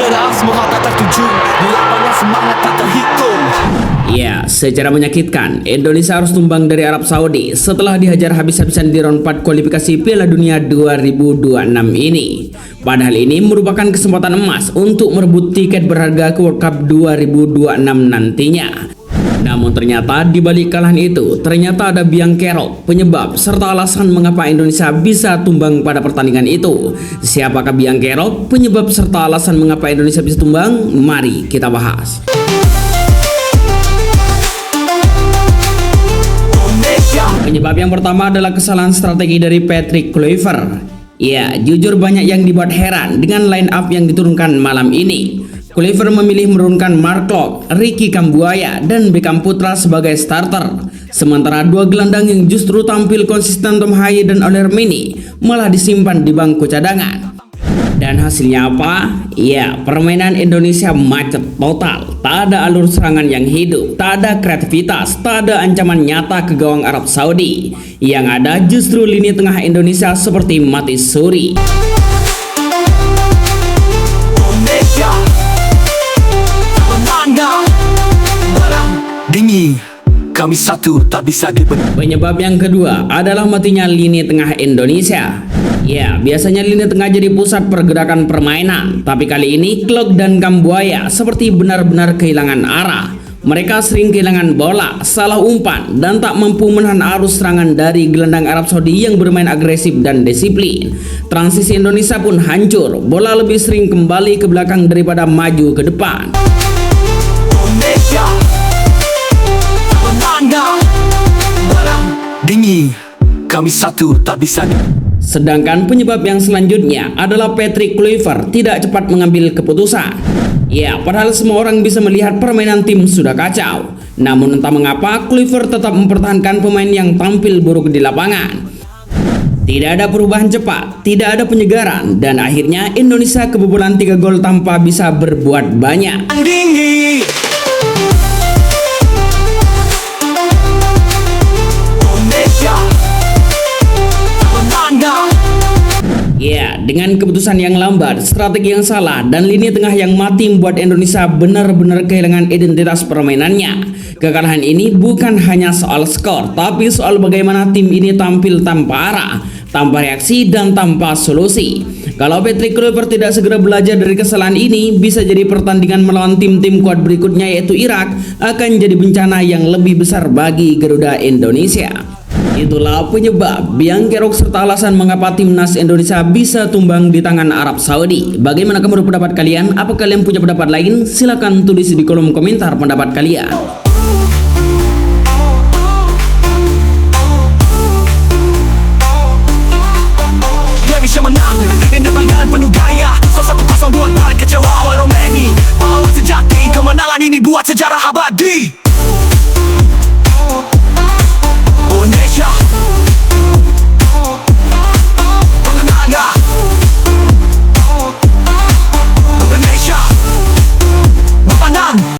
cerah, semua tak tertuju, di lapangan semangat tak terhitung. Ya, secara menyakitkan, Indonesia harus tumbang dari Arab Saudi setelah dihajar habis-habisan di round 4 kualifikasi Piala Dunia 2026 ini. Padahal ini merupakan kesempatan emas untuk merebut tiket berharga ke World Cup 2026 nantinya. Namun ternyata di balik kekalahan itu, ternyata ada biang kerok, penyebab, serta alasan mengapa Indonesia bisa tumbang pada pertandingan itu. Siapakah biang kerok, penyebab, serta alasan mengapa Indonesia bisa tumbang? Mari kita bahas. Penyebab yang pertama adalah kesalahan strategi dari Patrick Kluivert. Ya, jujur banyak yang dibuat heran dengan line up yang diturunkan malam ini. Kluivert memilih menurunkan Mark Klok, Ricky Kambuaya, dan Beckham Putra sebagai starter. Sementara dua gelandang yang justru tampil konsisten Tom Haye dan Olermini malah disimpan di bangku cadangan. Dan hasilnya apa? Ya, permainan Indonesia macet total. Tak ada alur serangan yang hidup, tak ada kreativitas, tak ada ancaman nyata ke gawang Arab Saudi. Yang ada justru lini tengah Indonesia seperti mati suri. Dingin, kami satu tak bisa dibentuk. Penyebab yang kedua adalah matinya lini tengah Indonesia. Ya, biasanya lini tengah jadi pusat pergerakan permainan, tapi kali ini Klok dan Kambuaya seperti benar-benar kehilangan arah. Mereka sering kehilangan bola, salah umpan, dan tak mampu menahan arus serangan dari gelandang Arab Saudi yang bermain agresif dan disiplin. Transisi Indonesia pun hancur, bola lebih sering kembali ke belakang daripada maju ke depan. Dingin, kami satu tak bisa. Sedangkan penyebab yang selanjutnya adalah Patrick Kluivert tidak cepat mengambil keputusan. Ya, padahal semua orang bisa melihat permainan tim sudah kacau. Namun entah mengapa Kluivert tetap mempertahankan pemain yang tampil buruk di lapangan. Tidak ada perubahan cepat, tidak ada penyegaran, dan akhirnya Indonesia kebobolan 3 gol tanpa bisa berbuat banyak. Dingin. Ya, dengan keputusan yang lambat, strategi yang salah, dan lini tengah yang mati membuat Indonesia benar-benar kehilangan identitas permainannya. Kekalahan ini bukan hanya soal skor, tapi soal bagaimana tim ini tampil tanpa arah, tanpa reaksi, dan tanpa solusi. Kalau Patrick Kluivert tidak segera belajar dari kesalahan ini, bisa jadi pertandingan melawan tim-tim kuat berikutnya yaitu Irak akan jadi bencana yang lebih besar bagi Garuda Indonesia. Itulah penyebab, biang kerok, serta alasan mengapa timnas Indonesia bisa tumbang di tangan Arab Saudi. Bagaimana menurut pendapat kalian? Apa kalian punya pendapat lain? Silahkan tulis di kolom komentar pendapat kalian. Indonesia menang, dengan penuh gaya. 1-0 buat balik kecewa awal Romeni. Pahlawan sejati, kemenangan ini buat sejarah abadi.